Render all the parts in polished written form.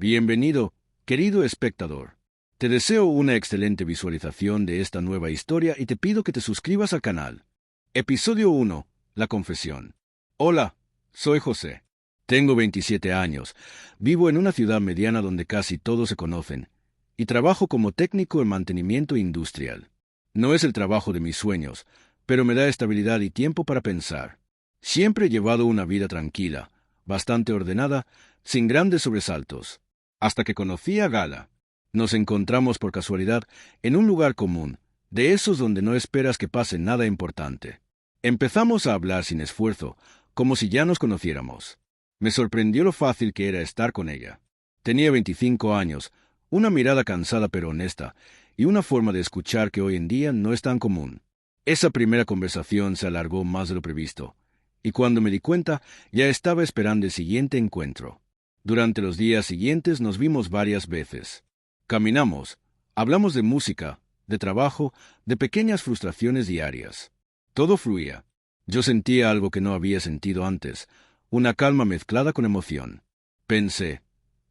Bienvenido, querido espectador. Te deseo una excelente visualización de esta nueva historia y te pido que te suscribas al canal. Episodio 1. La confesión. Hola, soy José. Tengo 27 años, vivo en una ciudad mediana donde casi todos se conocen, y trabajo como técnico en mantenimiento industrial. No es el trabajo de mis sueños, pero me da estabilidad y tiempo para pensar. Siempre he llevado una vida tranquila, bastante ordenada, sin grandes sobresaltos. Hasta que conocí a Gala. Nos encontramos por casualidad en un lugar común, de esos donde no esperas que pase nada importante. Empezamos a hablar sin esfuerzo, como si ya nos conociéramos. Me sorprendió lo fácil que era estar con ella. Tenía 25 años, una mirada cansada pero honesta, y una forma de escuchar que hoy en día no es tan común. Esa primera conversación se alargó más de lo previsto, y cuando me di cuenta, ya estaba esperando el siguiente encuentro. Durante los días siguientes nos vimos varias veces. Caminamos, hablamos de música, de trabajo, de pequeñas frustraciones diarias. Todo fluía. Yo sentía algo que no había sentido antes, una calma mezclada con emoción. Pensé,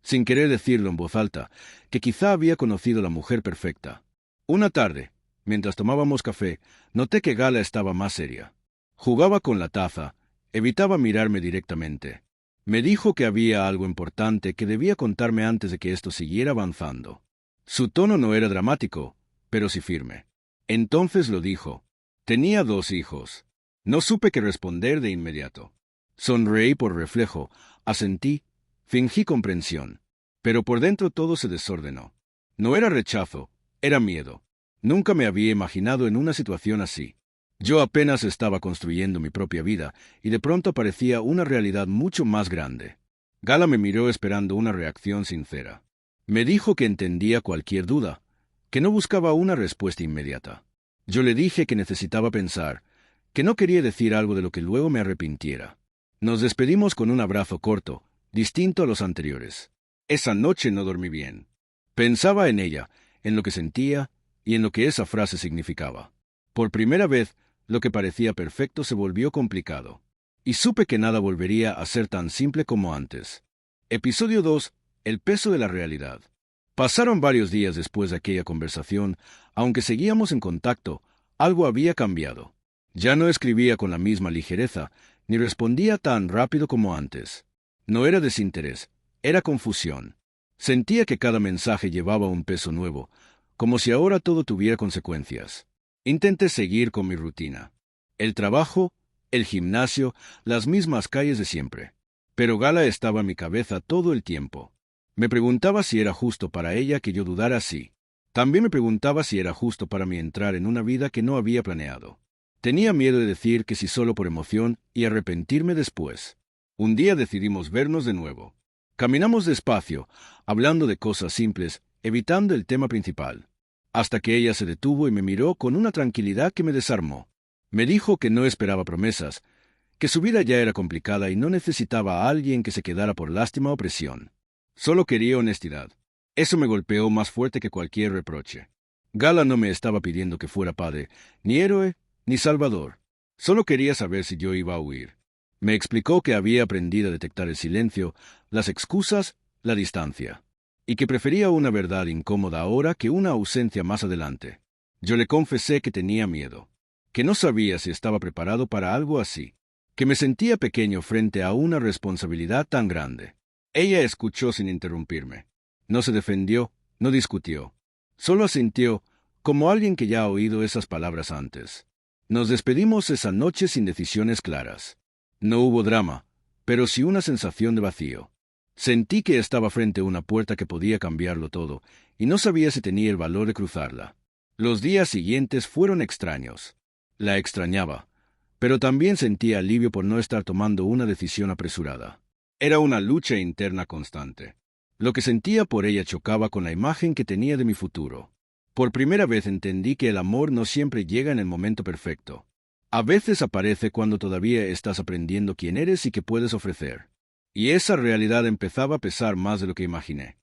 sin querer decirlo en voz alta, que quizá había conocido a la mujer perfecta. Una tarde, mientras tomábamos café, noté que Gala estaba más seria. Jugaba con la taza, evitaba mirarme directamente. Me dijo que había algo importante que debía contarme antes de que esto siguiera avanzando. Su tono no era dramático, pero sí firme. Entonces lo dijo. Tenía 2 hijos. No supe qué responder de inmediato. Sonreí por reflejo, asentí, fingí comprensión. Pero por dentro todo se desordenó. No era rechazo, era miedo. Nunca me había imaginado en una situación así. Yo apenas estaba construyendo mi propia vida, y de pronto aparecía una realidad mucho más grande. Gala me miró esperando una reacción sincera. Me dijo que entendía cualquier duda, que no buscaba una respuesta inmediata. Yo le dije que necesitaba pensar, que no quería decir algo de lo que luego me arrepintiera. Nos despedimos con un abrazo corto, distinto a los anteriores. Esa noche no dormí bien. Pensaba en ella, en lo que sentía y en lo que esa frase significaba. Por primera vez, lo que parecía perfecto se volvió complicado. Y supe que nada volvería a ser tan simple como antes. Episodio 2. El peso de la realidad. Pasaron varios días después de aquella conversación, aunque seguíamos en contacto, algo había cambiado. Ya no escribía con la misma ligereza, ni respondía tan rápido como antes. No era desinterés, era confusión. Sentía que cada mensaje llevaba un peso nuevo, como si ahora todo tuviera consecuencias. Intenté seguir con mi rutina. El trabajo, el gimnasio, las mismas calles de siempre. Pero Gala estaba en mi cabeza todo el tiempo. Me preguntaba si era justo para ella que yo dudara así. También me preguntaba si era justo para mí entrar en una vida que no había planeado. Tenía miedo de decir que sí solo por emoción y arrepentirme después. Un día decidimos vernos de nuevo. Caminamos despacio, hablando de cosas simples, evitando el tema principal. Hasta que ella se detuvo y me miró con una tranquilidad que me desarmó. Me dijo que no esperaba promesas, que su vida ya era complicada y no necesitaba a alguien que se quedara por lástima o presión. Solo quería honestidad. Eso me golpeó más fuerte que cualquier reproche. Gala no me estaba pidiendo que fuera padre, ni héroe, ni salvador. Solo quería saber si yo iba a huir. Me explicó que había aprendido a detectar el silencio, las excusas, la distancia, y que prefería una verdad incómoda ahora que una ausencia más adelante. Yo le confesé que tenía miedo, que no sabía si estaba preparado para algo así, que me sentía pequeño frente a una responsabilidad tan grande. Ella escuchó sin interrumpirme. No se defendió, no discutió. Solo asintió, como alguien que ya ha oído esas palabras antes. Nos despedimos esa noche sin decisiones claras. No hubo drama, pero sí una sensación de vacío. Sentí que estaba frente a una puerta que podía cambiarlo todo, y no sabía si tenía el valor de cruzarla. Los días siguientes fueron extraños. La extrañaba, pero también sentía alivio por no estar tomando una decisión apresurada. Era una lucha interna constante. Lo que sentía por ella chocaba con la imagen que tenía de mi futuro. Por primera vez entendí que el amor no siempre llega en el momento perfecto. A veces aparece cuando todavía estás aprendiendo quién eres y qué puedes ofrecer. Y esa realidad empezaba a pesar más de lo que imaginé.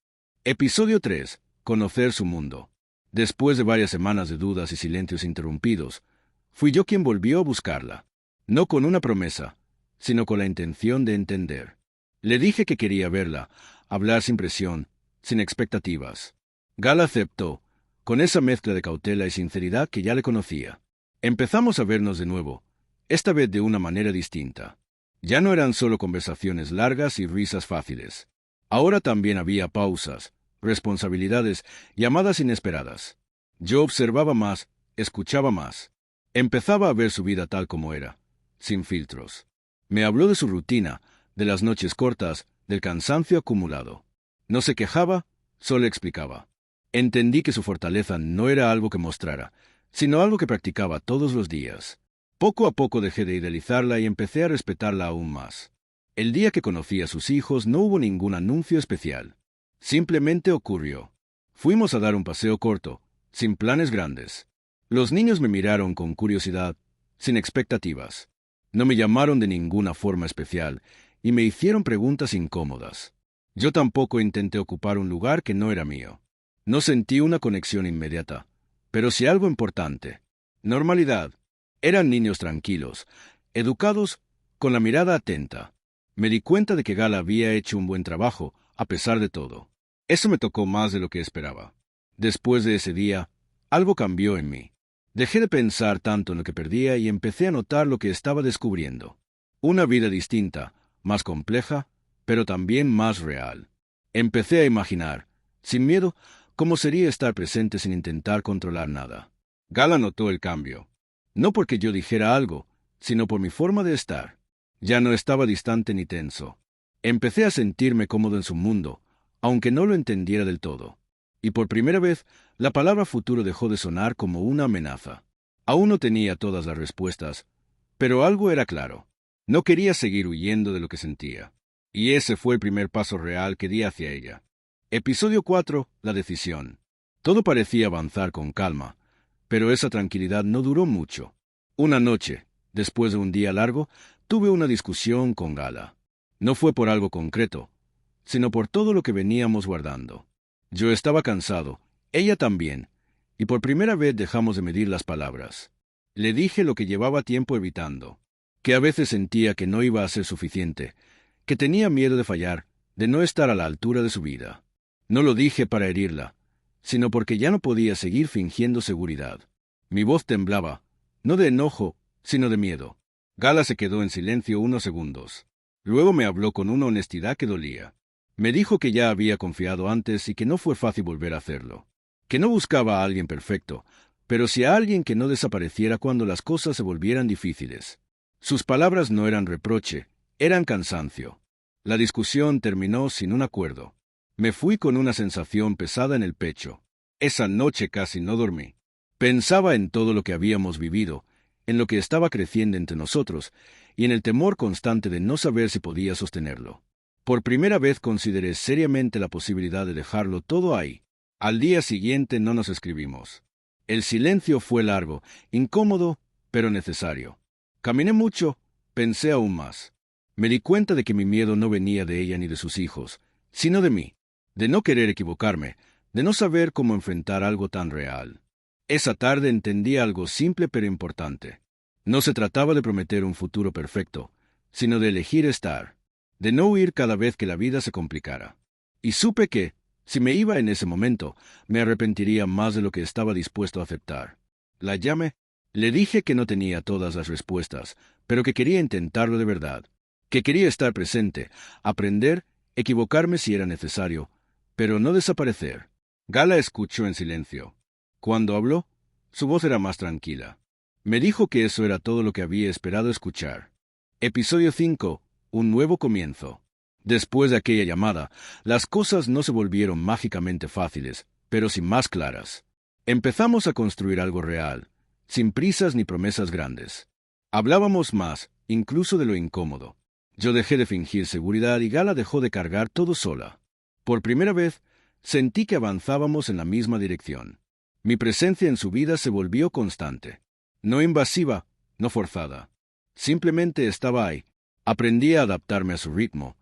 Episodio 3. Conocer su mundo. Después de varias semanas de dudas y silencios interrumpidos, fui yo quien volvió a buscarla. No con una promesa, sino con la intención de entender. Le dije que quería verla, hablar sin presión, sin expectativas. Gala aceptó, con esa mezcla de cautela y sinceridad que ya le conocía. Empezamos a vernos de nuevo, esta vez de una manera distinta. Ya no eran solo conversaciones largas y risas fáciles. Ahora también había pausas, responsabilidades, llamadas inesperadas. Yo observaba más, escuchaba más. Empezaba a ver su vida tal como era, sin filtros. Me habló de su rutina, de las noches cortas, del cansancio acumulado. No se quejaba, solo explicaba. Entendí que su fortaleza no era algo que mostrara, sino algo que practicaba todos los días. Poco a poco dejé de idealizarla y empecé a respetarla aún más. El día que conocí a sus hijos no hubo ningún anuncio especial. Simplemente ocurrió. Fuimos a dar un paseo corto, sin planes grandes. Los niños me miraron con curiosidad, sin expectativas. No me llamaron de ninguna forma especial y me hicieron preguntas incómodas. Yo tampoco intenté ocupar un lugar que no era mío. No sentí una conexión inmediata, pero sí algo importante. Normalidad. Eran niños tranquilos, educados, con la mirada atenta. Me di cuenta de que Gala había hecho un buen trabajo, a pesar de todo. Eso me tocó más de lo que esperaba. Después de ese día, algo cambió en mí. Dejé de pensar tanto en lo que perdía y empecé a notar lo que estaba descubriendo. Una vida distinta, más compleja, pero también más real. Empecé a imaginar, sin miedo, cómo sería estar presente sin intentar controlar nada. Gala notó el cambio. No porque yo dijera algo, sino por mi forma de estar. Ya no estaba distante ni tenso. Empecé a sentirme cómodo en su mundo, aunque no lo entendiera del todo. Y por primera vez, la palabra futuro dejó de sonar como una amenaza. Aún no tenía todas las respuestas, pero algo era claro. No quería seguir huyendo de lo que sentía. Y ese fue el primer paso real que di hacia ella. Episodio 4. La decisión. Todo parecía avanzar con calma, pero esa tranquilidad no duró mucho. Una noche, después de un día largo, tuve una discusión con Gala. No fue por algo concreto, sino por todo lo que veníamos guardando. Yo estaba cansado, ella también, y por primera vez dejamos de medir las palabras. Le dije lo que llevaba tiempo evitando, que a veces sentía que no iba a ser suficiente, que tenía miedo de fallar, de no estar a la altura de su vida. No lo dije para herirla, sino porque ya no podía seguir fingiendo seguridad. Mi voz temblaba, no de enojo, sino de miedo. Gala se quedó en silencio unos segundos. Luego me habló con una honestidad que dolía. Me dijo que ya había confiado antes y que no fue fácil volver a hacerlo. Que no buscaba a alguien perfecto, pero sí a alguien que no desapareciera cuando las cosas se volvieran difíciles. Sus palabras no eran reproche, eran cansancio. La discusión terminó sin un acuerdo. Me fui con una sensación pesada en el pecho. Esa noche casi no dormí. Pensaba en todo lo que habíamos vivido, en lo que estaba creciendo entre nosotros, y en el temor constante de no saber si podía sostenerlo. Por primera vez consideré seriamente la posibilidad de dejarlo todo ahí. Al día siguiente no nos escribimos. El silencio fue largo, incómodo, pero necesario. Caminé mucho, pensé aún más. Me di cuenta de que mi miedo no venía de ella ni de sus hijos, sino de mí, de no querer equivocarme, de no saber cómo enfrentar algo tan real. Esa tarde entendí algo simple pero importante. No se trataba de prometer un futuro perfecto, sino de elegir estar, de no huir cada vez que la vida se complicara. Y supe que, si me iba en ese momento, me arrepentiría más de lo que estaba dispuesto a aceptar. La llamé, le dije que no tenía todas las respuestas, pero que quería intentarlo de verdad, que quería estar presente, aprender, equivocarme si era necesario, pero no desaparecer. Gala escuchó en silencio. Cuando habló, su voz era más tranquila. Me dijo que eso era todo lo que había esperado escuchar. Episodio 5. Un nuevo comienzo. Después de aquella llamada, las cosas no se volvieron mágicamente fáciles, pero sí más claras. Empezamos a construir algo real, sin prisas ni promesas grandes. Hablábamos más, incluso de lo incómodo. Yo dejé de fingir seguridad y Gala dejó de cargar todo sola. Por primera vez, sentí que avanzábamos en la misma dirección. Mi presencia en su vida se volvió constante. No invasiva, no forzada. Simplemente estaba ahí. Aprendí a adaptarme a su ritmo,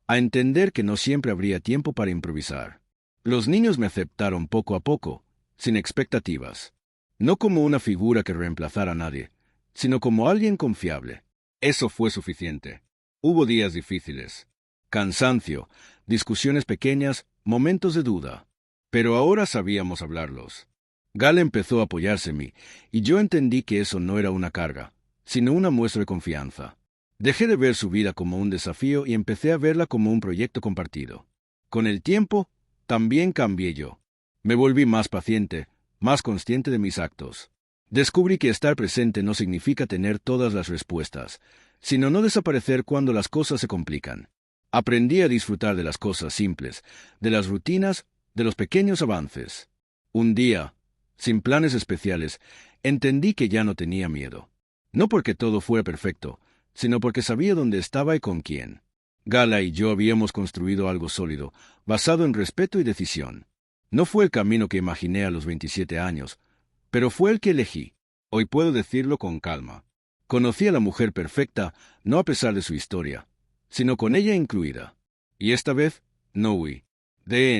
a entender que no siempre habría tiempo para improvisar. Los niños me aceptaron poco a poco, sin expectativas. No como una figura que reemplazara a nadie, sino como alguien confiable. Eso fue suficiente. Hubo días difíciles. Cansancio, discusiones pequeñas, momentos de duda. Pero ahora sabíamos hablarlos. Gala empezó a apoyarse en mí, y yo entendí que eso no era una carga, sino una muestra de confianza. Dejé de ver su vida como un desafío y empecé a verla como un proyecto compartido. Con el tiempo, también cambié yo. Me volví más paciente, más consciente de mis actos. Descubrí que estar presente no significa tener todas las respuestas, sino no desaparecer cuando las cosas se complican. Aprendí a disfrutar de las cosas simples, de las rutinas, de los pequeños avances. Un día, sin planes especiales, entendí que ya no tenía miedo. No porque todo fuera perfecto, sino porque sabía dónde estaba y con quién. Gala y yo habíamos construido algo sólido, basado en respeto y decisión. No fue el camino que imaginé a los 27 años, pero fue el que elegí. Hoy puedo decirlo con calma. Conocí a la mujer perfecta, no a pesar de su historia, sino con ella incluida. Y esta vez, no huí. De